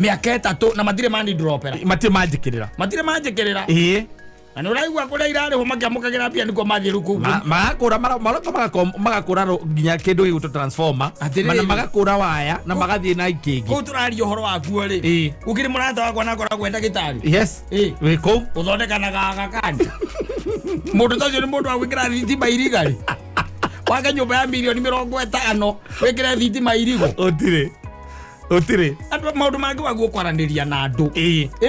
miaka 3 na matire mandi dropera matire majikirira Ani uraigwa kura irare ho makiamukagira pia niko mathiru ku magakura magakura nginya kindu giguto transformer mana magakura waya na magathie na ikingi ku turario horo waku ri ukiri murata wakwa na kora kwenda gitari yes wiko uthondekana gagakani mundu tacio ni mundu wa gwikira thitima irigari waka nyumba ya milioni 50 wikira thitima irigo Otire andu maundu mangi waguo kwaraniria na andu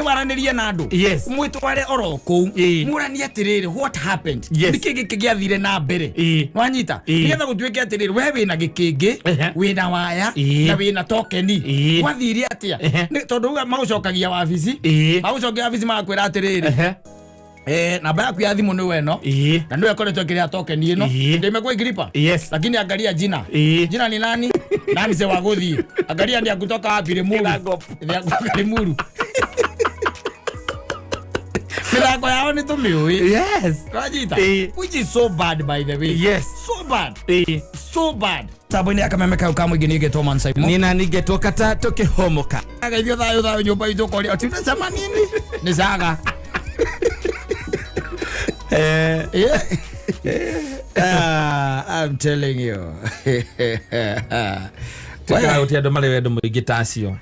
waraniria na andu mwitware oroko murani atiriri what happened nikingi kigiathire na mbere nwanyita nigetha gutwike atiriri we wina gikingi wina waya na wina tokeni wathiri atia tondu magucokagia wabici magucokagia wabici makwira atiriri namba yaku ya thimu ni weno na ndio yakoretwo kiria token ino ndimekuwa igripa lakini angalia jina ni nani nani se waguthi angalia ndia kutoka wapi Limuru Milango yao ni tumiui Rajita which is so bad by the way so bad Sabuni akamemeka ukamwe gini geto man sai nina nigeto kata toke homoka akaithio thayo nyumba itu kori ati unasema nini ni saga I'm telling you. Tuka utia ndo male wedo mwigi tasio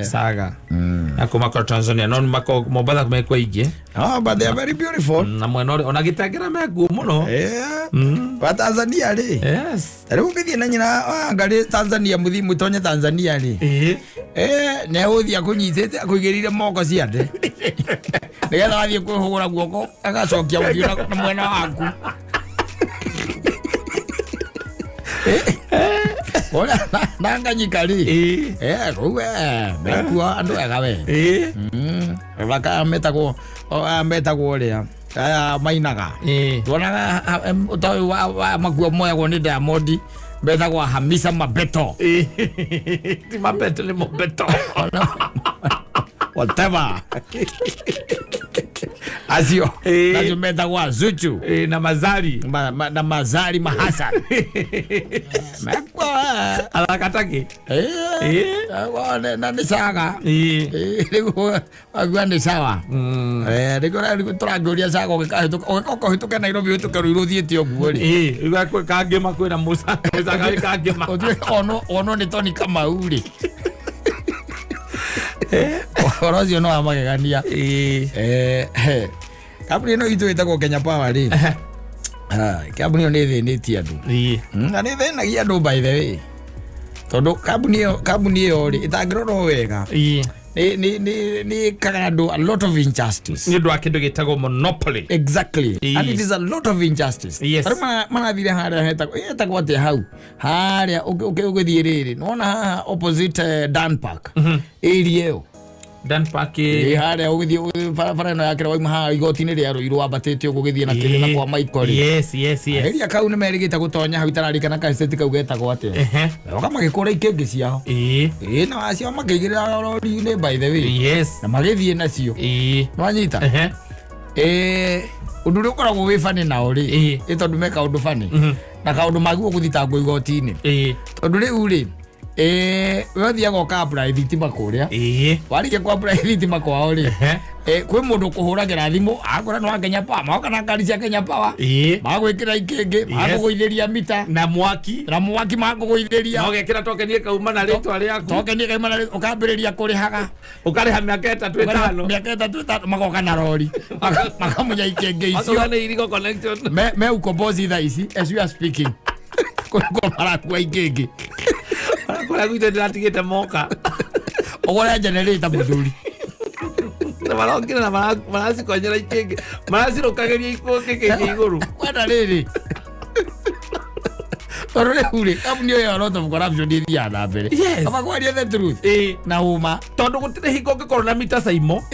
saga ako mako Tanzania non mako mobala kumekwa ige but they are very beautiful na mwenore onagitagira megu muno wa Tanzania ri aribu bithie na nyina ngari Tanzania muthimu tonye Tanzania ri ne uthia kunyitete akuigirire moko ciande nigetha wathie kwihugura guoko agacokia uthio na mwena waku Ola nanga nyikari kuwe mekua andu ega we baka metagwo ria mainaga tuonaga utoy wa makuo moya go ni Diamond betagwo Hamisa Mabeto ti Mabeto ni Mabeto whatever Azio nazo metagwo Zuchu na Mazari na Mazari Mahasan mekwa alakataki wane na nisaga riko agwande sawa riko turagoria saga ukako hituka Nairobi hituka ruthietie oguo ri igakwe kangema kwina Musa saga kangema ono ni Tony Kamauri orozi no amagegania kaburi no itu itako Kenya Power ri kaburi no thinitie andu na ni thinagia andu by the way tondu kabuni yo ri itangiroro wega ni kagado a lot of injustice ni ndo akindo gitago monopoly exactly and it is a lot of injustice mana thire haria hetako ate hau haria ukithie riri nona opposite Dan Park area yo Dan Park haria ukithie para no yakira waima ha igoti-ini ria Ruiru wabatete ukugithie na kirina kwa Michael yes area kau ni merigita gutonya hau itararikana ka estate kau getagwo ate kama gikora ikengi ciao na acio makigirira rori-ini by the way na magithie nacio nwanyita undu ri ukoragwo wi fani na uri itondu meka undu fani na kaundu maguo guthitangwo igoti-ini tondu riu ri wethi agoka apply thitima kuria warike kwa apply thitima kwao ri kwi mundu kuhuragira thimu akora no Kenya Power maoka na ngari cia Kenya Power magwikira ikingi magugoitheria mita na mwaki magugoitheria no gekira tokenie kauma na ritwa riaku tokenie kauma na ukambiriria kurihaga ukariha miaka 3 magoka na rori makamunya ikingi icio ana irigo connection me ukombozi tha ici as we are speaking kwa maraku ikingi kwa gwite ndatigite moka ogora generator muthuri na marongera na marasi konyera ikingi marasi rokageria ikoke kingi iguru kwenda riri orore hure kabuni yo a lot of corruption iria na mbere aba kwaria the truth na uma tondu gutire hingo ngikoro na mita saimo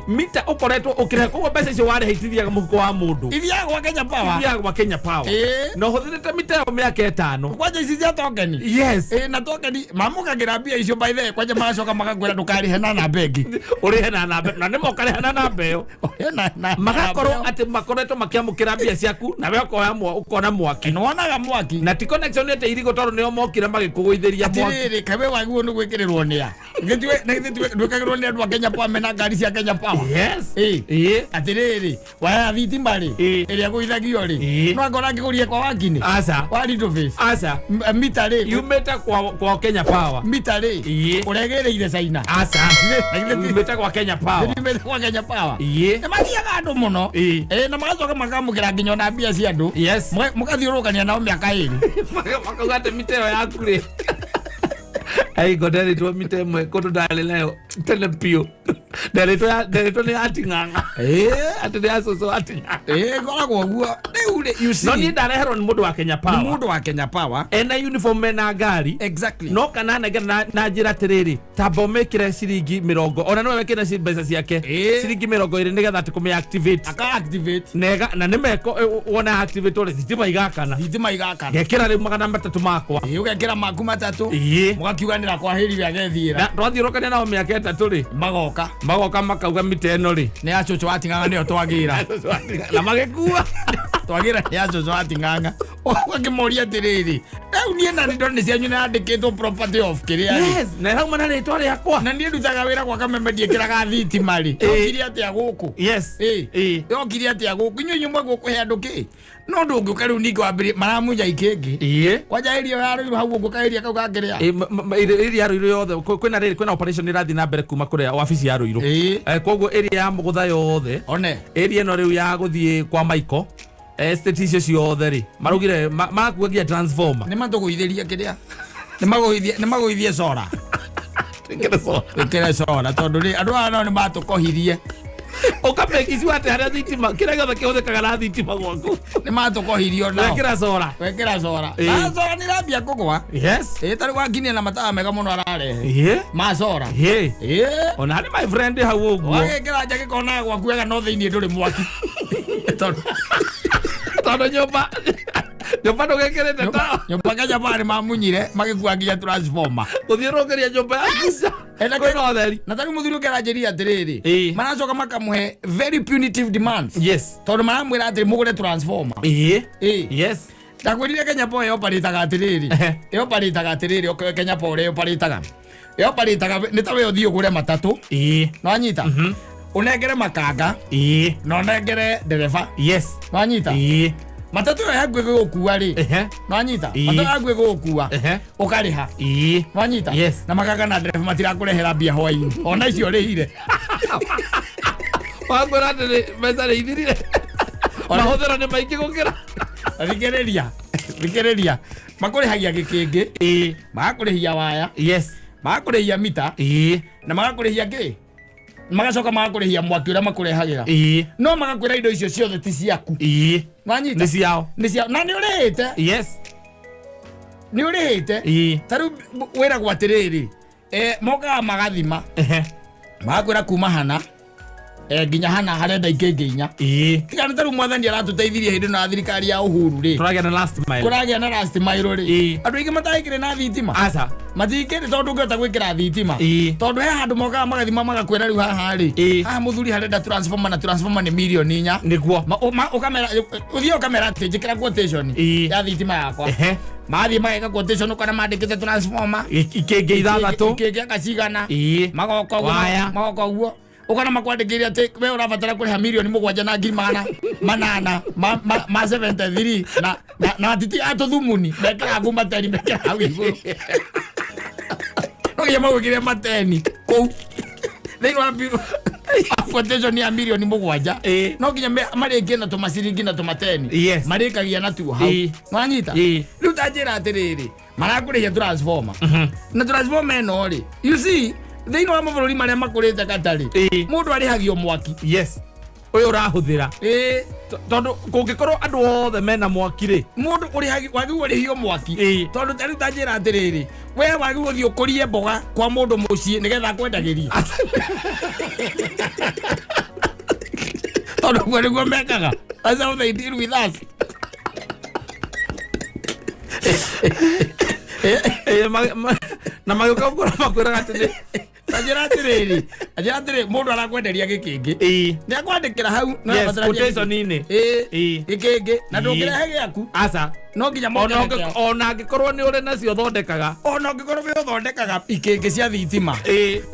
mita ukoretwo ukire kwa mbeca icio ware hitithia muhuko wa mundu ithia gwa Kenya Power no huthirite mita yo miaka 5 kwaja ici cia tokeni na tokeni mamukagira mbia icio by the kwaja macoka magakwira ndukarihe na bengi urihe na na nimo ukarihe na mbeo magakorwo ati makoretwo makiamukira mbia ciaku na we ukona mwaki nwonaga mwaki na tikona extension ete irigo toro ne omokira magikuguitheria mwaki atiriri kabe waguo no gwekererwo nia ngitwe na ngitwe ndwekagirwo ni andu a Kenya Power mena ngari cia Kenya Power atiriri waya thitima ri iria guithagio ri no ngora ngigurie kwa wakini asa wa little face asa mita ri yumeta kwa Kenya Power mita ri uregereire China asa yumeta kwa Kenya Power yumeta kwa Kenya Power na mathiaga andu muno na magacoka makamugira nginya na mbia cia andu mukathiurukania nao miaka iri makagate miteo yaku ri ai godari tu mitemo kodo dale leo telepio dale ni atinganga ati asoso atinganga gora gwo ule you see no ni dale heron mundu wa Kenya Power mundu wa Kenya Power ena uniform mena ngari exactly no kana na njira tiriri tabo mekire siringi 70 ona no wekire mbeca ciake siringi 20 nigetha ati kume activate aka activate nega na nimeko wona activate ole thitima igakana gekira ri magana matatu makwa ugekira maku matatu mugakiuganira kwa heri ya gethira twathirukania nao miaka 3 ri magoka makauga miteno ri ni achocho atinganga nio twagira na magekua twagira ni achocho atinganga wakimoria tiriri au nie na ndo ni cianyu na andikitwo property of kiria yes na hau mana ritwa riakwa na nie ndutaga wira kwa kamemedie kiraga thitima ri okiri atia guku yes okiri atia guku inyu nyumba guku he andu ki no ndungu kariu ningo ambiri maramunya ikingi kwaja irio yaro hau guku kairia kau gakiria iria yaro yothe kwina operation irathi na mbere kuma kuria office ya Ruiru koguo area ya mugutha yothe one area no riu ya guthie kwa Michael estate icio ciothe ri marugire makuagia transformer ni matuguitheria kiria ni maguithie sora ikere sora tondu ri andu ana ni matukohirie ukapekisi wate haria thitima kira gothe kihũthĩkaga na thitima gwaku ni matukohirio nao wekĩra sora na sora ni rambia kugwa yes tari wakinia na matawa mega muno ararehe ma sora ona hari my friend hau ũguo wagekĩra nja gĩkona gwaku wega no thĩinĩ ndũrĩ mwaki tondu nyumba ndũgekĩrĩte tawa nyumba Kenya Power mamunyire magĩkua nginya transformer gũthiũrũrũkĩria nyumba yaku kwĩna ũtheri na tari mũthuri ũkĩranjĩria atĩrĩrĩ maracoka makamuhe very punitive demands yes tondu maramwĩra atĩrĩ mũgũre transformer yes ndakwĩrire Kenya Power yoparĩtaga atĩrĩrĩ Kenya Power yoparĩtaga nĩ ta we ũthiĩ ũgũre matatũ no anyita unengere makanga no unengere ndereba no anyita matatu ya hakuhĩ gũgũkua rĩ no anyita matatu hakuhĩ gũgũkua ũkarĩha no anyita na makanga na ndereba matirakũrehera mbia hwainĩ ona icio ũrĩhire wangwĩra atĩ mbeca nĩ ithirire mahũthĩro nĩ maingĩ gũkĩra thikĩrĩria makũrĩhagia gĩkĩngĩ magakũrĩhia waya magakũrĩhia mita na magakũrĩhia kĩ magacoka magakũrĩhia mwaki ũrĩa makũrehagĩra no magakwĩra indo icio ciothe ti ciaku nĩ ciao na nĩ ũrĩhĩte nĩ ũrĩhĩte tarĩu wĩragwo atĩrĩrĩ mokaga magathima magakwĩra kuma hana nginya hana harenda ikĩngĩ inya tiga nĩ tarĩu mwathani aratũteithirie hĩndĩ na thirikari ya Uhuru rĩ kũragĩa na last mile rĩ andũ aingĩ mataĩkĩrĩ na thitima matikĩrĩ tondu ngĩhota gwĩkĩra thitima tondu he handũ mokaga magathima magakwĩra rĩu haha rĩ haha mũthuri harenda transformer na transformer nĩ mirioni 4 nĩguo ũthiĩ ũkamera atĩ njĩkĩra quotation ya thitima yakwa mathiĩ mageka quotation ũkona mandĩkĩte transformer ikĩngĩ ithathatũ ikĩngĩ akacigana magoka ũguo ukana makwandĩkĩire atĩ we ũrabatara kũrĩha mirioni 7,800 ma 73 na titi atũthumuni mekĩra ngũ mateni mekĩra hau igũrũ no nginya magwĩkĩre mateni kũu thĩinĩ wa biro quotation ya mirioni 7 no nginya marĩkie na tũmaciringi na tũmateni marĩkagia na tuo hau nwanyita rĩu tanjĩra atĩrĩrĩ marakũrĩhia transformer na transformer ĩno rĩ you see thĩinĩ wa mabũrũri marĩa makũrĩte gatarĩ mũndũ arĩhagio mwaki ũyũ ũrahũthĩra tondu kũngĩkorwo andũ othe mena mwaki rĩ mũndũ wagĩrĩirwo ũrĩhio mwaki tondu tarĩu tanjĩra atĩrĩrĩ we wagĩrĩirwo ũthiĩ ũkũrie mboga kwa mũndũ mũciĩ nĩgetha akwendagĩrie tondu guo nĩguo mekaga that's how they deal with us na magĩũka gũkũra makwĩraga atĩ Ajira atĩrĩrĩ mũndũ arakwenderia gĩkĩngĩ nĩ akwandĩkĩra hau quotation-inĩ gĩkĩngĩ na ndũngĩrehe gĩaku no nginya mongerere ona ngikorwo ni uri nacio thondekaga ona ngikorwo we thondekaga ikenge cia thitima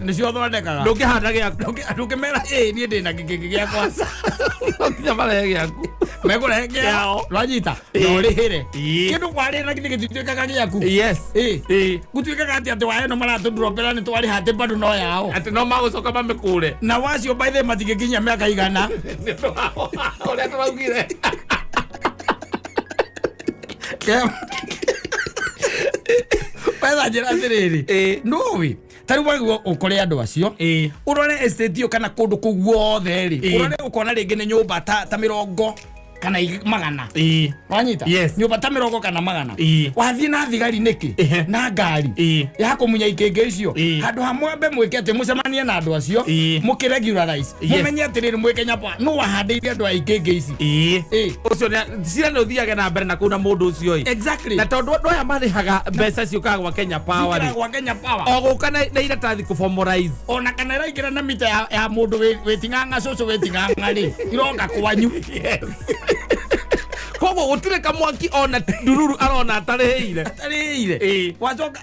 ni cio thondekaga ndungihanda giaku ndungimera ni ndina gikenge giakwa nginya marehe giaku megũrehe kĩao rwanyita no rĩhĩre kĩndũ kwarĩra githĩ gĩtuĩkaga gĩaku yes gũtuĩkaga atĩ wa eno maratũndropera nĩ twarĩha atĩ bado no yao atĩ no magũcoka mamĩkũre na wacio by the matingĩkinyia mĩaka igana ũrĩa tũraugire wetha njĩra atĩrĩrĩ nũĩ tarĩu wagwo ũkore andũ acio ũrore estate ĩyo kana kũndũ kũu guothe rĩ ũrore ũkona rĩngĩ nĩ nyũmba ta 100 kana 100 wanyita nyũmba ta 100 kana 100 wathiĩ na thigari nĩkĩ na ngari ya kũmunya ikenge icio handũ hamwe mbe mwĩke atĩ mũcemanie na andũ acio mũkĩregularize mũmenye atĩrĩrĩ mwĩ Kenya Power no wahandĩire andũ a ikenge ici ũcio cira nĩ ũthiage na mbere na kũu na mũndũ ũcio exactly na tondũ andũ aya marĩhaga mbeca ciũkaga gwa Kenya Power o gũka na iratathi kũformalize ona kana ĩraingĩra na mita ya mũndũ wĩting'ang'a cũcũ wĩting'ang'a rĩ iroka kwanyu koguo gũtirĩ kamwaki ona ndururu arona atarĩhĩire wacoka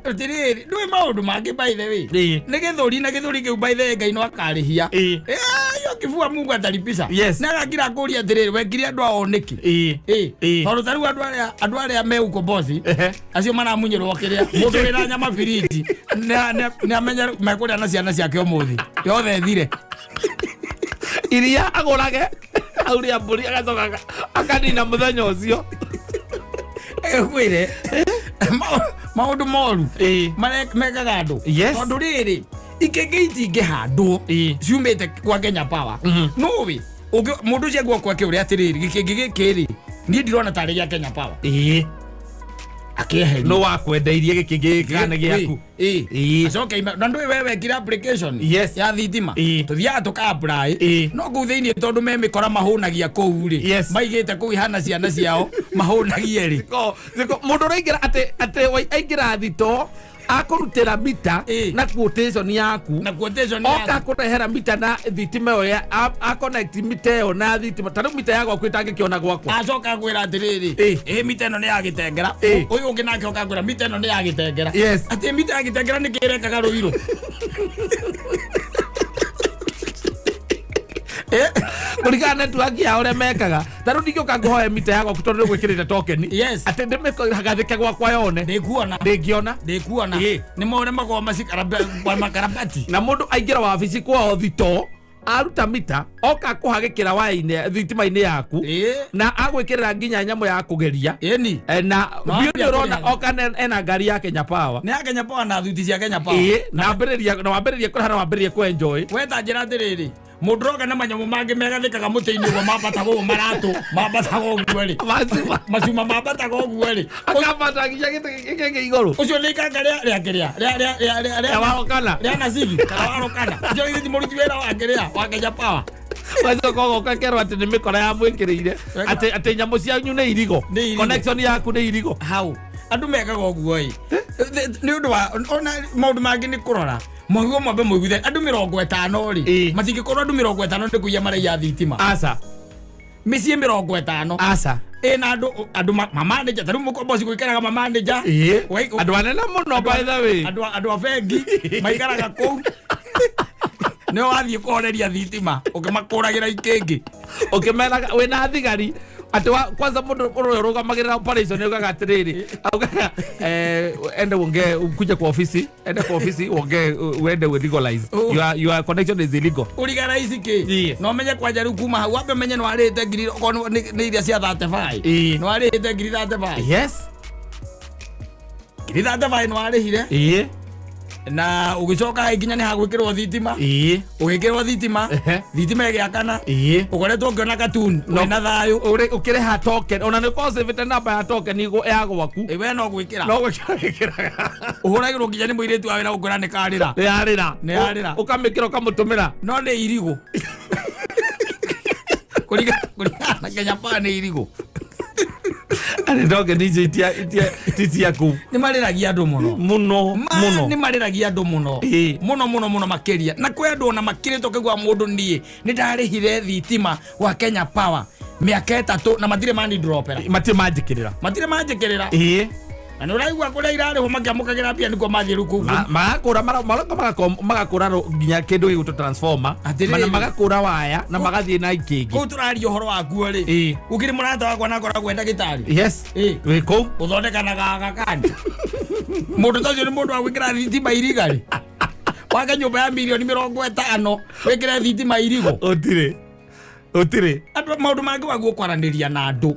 ũtirĩrĩ ndũĩ maũndũ mangĩ by the way nĩ gĩthũri na gĩthũri kĩu by the way Ngai no akarĩhia yo kĩbua Mungu atalipisha na agakira kũria atĩrĩrĩ wekire andũ ao nĩkĩ tondũ tarĩu andũ arĩa me uko bosi acio maramunyĩrwo kĩrĩa mũndũ wĩna nyama biriti nĩ amenya mekũrĩa na ciana ciake ũmũthĩ yothe thire iria agũrage auria mburi agacoka akanina muthenya ũcio kwĩre maũndũ moru mekaga andũ tondũ rĩrĩ ikenge itingĩhandwo ciumĩte kwa Kenya Power nũĩ mũndũ ũcio guoko kwake ũrĩa atĩrĩrĩ gĩkenge gĩkĩ rĩ niĩ ndirona tarĩ gĩa Kenya Power akĩeheria no wakwendeirie gĩkenge gĩkane gĩaku acoke na ndũĩ we wekire application ya thitima tũthiaga tũka-apply no kũu thĩinĩ tondũ me mĩkora mahũnagia kũu rĩ maigĩte kũu ihana ciana ciao mahũnagie rĩ mũndũ ũraingĩra atĩ aingĩra thito akũrutĩra mita na quotation yaku oka kũrehera mita na thitima ĩyo aconnect mita ĩyo na thitima tarĩu mita ya gwaku ĩtangĩkĩona gwakwa acoka kwĩra atĩrĩrĩ mita ĩno nĩ ya gĩtengera ũyũ ũngĩ nake oka kwĩra mita ĩno nĩ ya gĩtengera atĩ mita ya gĩtengera nĩ kĩrekaga rũirũ kũringana na network ya ũrĩa mekaga tarĩu ndingĩũka ngũhoe mita ya gwaku tondũ nĩgwĩkĩrĩte token atĩ ndĩmĩgathĩke gwakwa yone ndĩngĩona nĩ maũrĩa magoo makarabati na mũndũ aingĩra wabici kwao thito aruta mita oka kũhagĩkĩra wainĩ thitima-inĩ yaku na agwĩkĩrĩra nginya nyamũ ya kũgeria na biũ nĩ ũrona oka ena ngari ya Kenya Power nĩ ya Kenya Power na thuti cia Kenya Power na wambĩrĩria kũrĩha na wambĩrĩria kwenjoy weta njĩra atĩrĩrĩ mũndũ roga na manyamũ mangĩ megathĩkaga mũtĩ-inĩ ũguo mambataga ũguo maratũ mambataga ũguo rĩ macuma mambataga ũguo rĩ akambata nginya gĩkenge igũrũ ũcio nĩ ikanga rĩa warokana rĩa nacibi kana warokana ũcio nĩ mũruti wĩra wa Kenya Power wacoka ũgoka kerwo atĩ nĩ mĩkora ya mwĩkĩrĩire atĩ nyamũ cianyu nĩ irigo connection yaku nĩ irigo hau andũ mekaga ũguo ĩ nĩ ũndũ wa ona maũndũ mangĩ nĩ kũrora mwaguo mwambe mũiguithania andũ 50 rĩ matingĩkorwo andũ 50 nĩ kũiya maraiya thitima aca mĩciĩ 50 aca na andũ mamanager tarĩu mũkomboci gwĩkaraga mamanager andũ anene mũno by the way andũ a bengi maikaraga kũu nĩ wathiĩ kũhoreria thitima ũkĩmakũragĩra ikenge ũkĩmeraga wĩna thigari atĩ kwanza mũndũ ũrĩa ũrũgamagĩrĩra operation yugaga atĩrĩrĩ augaga ende kuja kwa ofisi uende we legalize your connection is illegal uligalize kĩ no menye kwanja rĩu kuma hau wambe menye no arĩte ngiri nĩ iria cia 35 no arĩte ngiri 35 yes ngiri 35 no arĩhire na ugicoka nginya nĩ hagwĩkĩrwo thitima ũgĩkĩrwo thitima thitima ĩgĩakana ũkoretwo ũkĩona katuni wĩna thayũ ũkĩrĩha token ona nĩ ũkosĩvĩte namba ya token ya gwaku we no gwĩkĩra ũhũragĩrwo nginya nĩ mũirĩtu wa wĩra gũkwĩra nĩ karĩra nĩ yarĩra ũkamĩkĩra ũkamũtũmĩra no nĩ irigũ kũringana na Kenya Power nĩ irigũ ndoge nije itia ku nĩ marĩragia andũ mũno nĩ marĩragia andũ mũno makĩria na kwĩ andũ ona makĩrĩtwo kĩgwa mũndũ niĩ nĩ ndarĩhire thitima wa Kenya Power miaka 3 na matire mani dropera matire majikirira na nuraigwa kuria irare ho makiamukagira pia niko mathiru kugu magakura nginya kindu giguto transformer mana magakura waya na magathie na ikingi ku turario horo waku ri ukiri murata wakwa na kora kwenda gitari yes we ko uthondekanaga gakani mundu tacio ni mundu wa gwikira thitima irigari waka nyumba ya milioni 50 wikira thitima irigo otire andu maundu mangi waguo kwaraniria na andu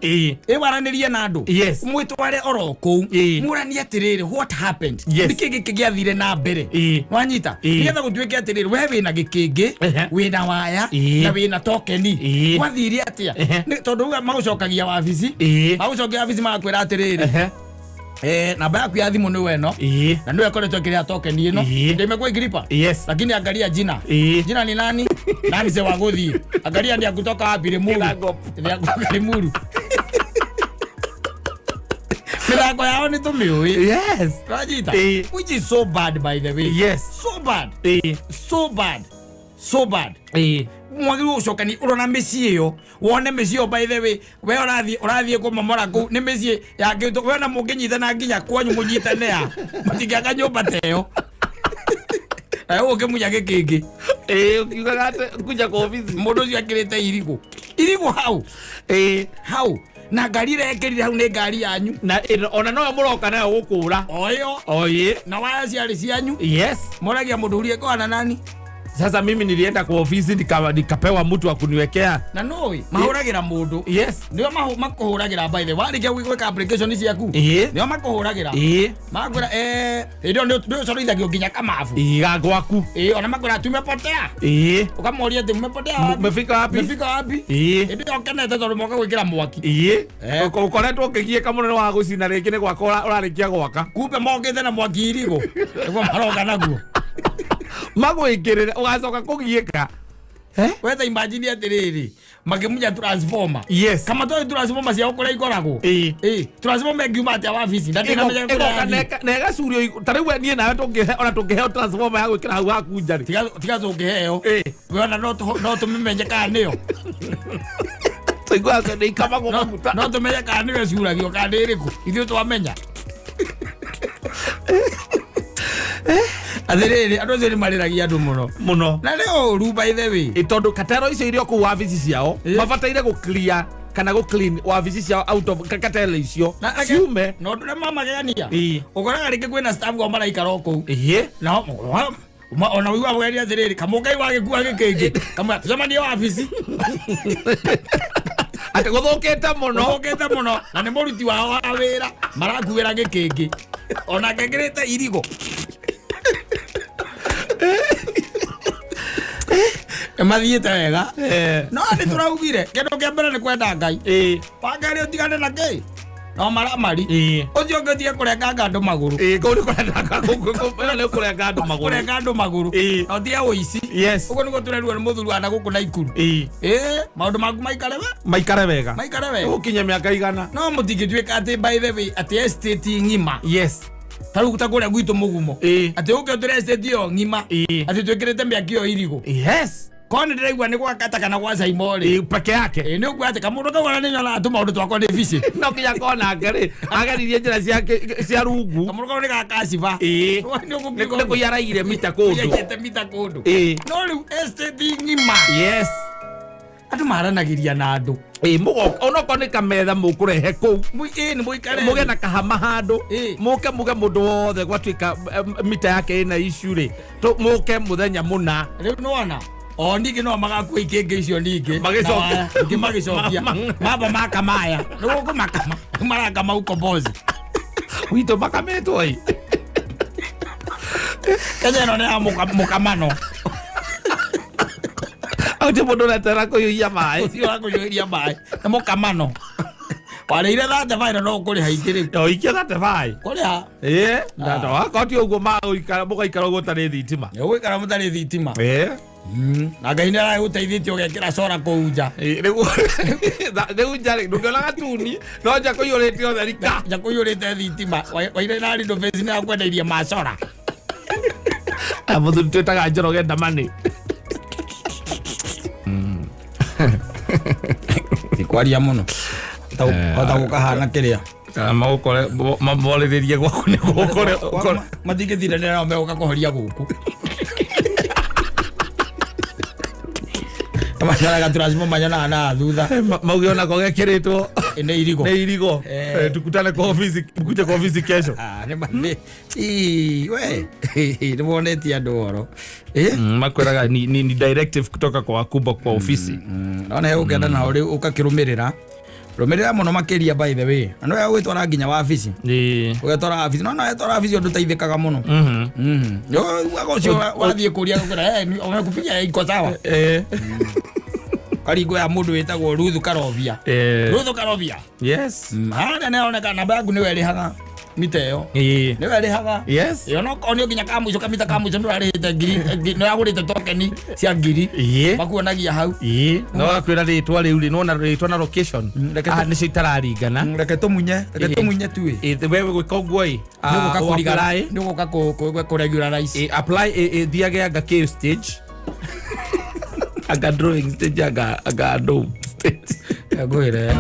waranirie na andu mwitware oroko murani atiriri what happened nikingi kigiathire na mbere nwanyita nigetha gutwike atiriri we wina gikingi wina waya na wina tokeni wathire atia tondu magucokagia wabici magakwira atiriri namba yaku ya thimu ni weno na ndio yakoretwo kiria token ino ndimekwa igripa lakini angalia jina ni nani nani se waguthi angalia ndia kutoka wapi Limuru milango yao ni tumiui rajita which is so bad by the way so bad mwagiru ucokani urona meci iyo wone meci iyo by the way we urathie kumomora ku ni meci yake we na munginyitana nginya kwanyu munyitane ya matigaga nyumba teo ayo ukimunya gikingi ukiugaga ati kuja kwa ofisi mundu ucio akirite irigo hau na ngari rekirire hau ni ngari yanyu na ona no muroka nayo gukura oye na waya ciari cianyu moragia mundu urie kwa nani. Sasa mimi nilienda kwa ofisi nikapewa mtu wa kuniwekea na noi mahuragira mundu ndio makuhuragira by the way wali gwika application ici yaku ndio makuhuragira magura ndio sorithagio nginya kamafu gwaku ona makura tumepotea ukamoria ati mmepotea mmefika wapi ndio kenete tondu moka gwikira mwaki ukoretwo ukigie kamunene wa gucina riki ni gwaka urarikia gwaka kumbe mokite na mwaki irigo niguo maroga naguo magwikirira ugacoka kugieka wetha imagine atiriri magimunya transformer kama to transformer cia ukura ikoragwo transformer ngiuma atia wabici ndatinamenya nega curio tariwe nie nawe tungihe ona tungihe transformer ya gwikira hau haku njari tiga tungiheo we ona no tumimenye kana niyo tuigua ni kama kwa maguta no tumenye kana niyo curagio kana iriku ithuĩ twamenya athiriri andu acio ni mariragia andu muno na leo ru by the way tondu katero icio irio ku wabici ciao mabataire gu clear kana gu clean wabici ciao out of katero icio ciume no ndure mama gania ukoraga ringi kwina staff go maraikara oko na ona wiwa bweri athiriri kamukai wage kuwa gikingi kama tusema wabici ate guthukite muno na ni muruti wao wa wira marakuira gikingi ona ngengirite irigo mathiite wega no ni turaugire kindu kia mbere ni kwenda Ngai pangari utigane na Ngai no maramari ucio ngithie kurenganga andu maguru kurenga andu maguru no thia uici uguo niguo turerua ni muthuri wa guku na ikuru maundu maku maikare wega ukinye miaka igana no mutingituika ati by the way ati estate ngima taru kutakuria gwitu mugumo ati uke ture estate yo ngima ati twikirite miaki yo irigo kone ndiraigua ni gwakata kana gwa Saimori peke yake ni ugwate kamundu kagora ni nyona atuma undu twakwa ni vici no kinya kona ngari agaririe njira cia rungu kamundu kagora ni gakasiva ni kuyaraire mita kundu no riu estate ngima andu maranagiria na andu mugoka onoko ni kametha mukurehe ku ni muikare muge na kahama handu muke mundu wothe gwatuika mita yake ina issue to muke muthenya muna riu nona ningi no magakua ikingi icio ningi magicokia mamba makamaya niguo kumakama marakama ukombozi wito makametwo kenya ino ni ya mukamano ati mundu retera kuyuia mai ucio wa kuyuiria mai na mukamano wareire thate vai no kuriha ingiri ikia thate vai kuriha ndata wakoti uguo mugaikara uguo tari thitima ugikara mutari thitima na Ngai ni araguteithĩtie ũgekĩra cora kũu nja rĩu nja ndũngĩona gatuni no nja kũiyũrĩte ũtheri ka nja kũiyũrĩte thitima waire na rindo face nĩ akwendeirie macora mũthuri twĩtaga Njoroge Ndamani kwaria muno ta gukahana kiria magukore maboleririe gwaku ni gukore matigithire ndio megoka kuhoria guku Amashara gaturasimo manyana na thutha mauge ona ko gekiritwo ni irigo tukutane kwa ofisi mkuje kwa ofisi kesho ne bande we ni boneti andoro makwiraga ni directive kutoka kwa wakubwa kwa ofisi naona yeye ukenda na uri ukakirumirira rumirira muno makiria by the way no ya gwitwara nginya wa ofisi ugetwara ofisi no yetwara ofisi undu teithikaga muno yo wagocio wathie kuria gukira omekupinya iko sawa karingo ya mundu wetagwo Ruthu Karovia yes hana naoneka namba yangu ni werihaga miteo ni werihaga yes yo no onio nginya kamuico kamita kamuico ndo arihite ngiri no agurite tokeni cia ngiri makuonagia hau no akwira ritwa riu no na ritwa na location ni citararingana reke tumunye tuwe wewe gwika uguo ni guka ku regularize apply thiage anga cave stage aga drawing stage aga dome stage agwire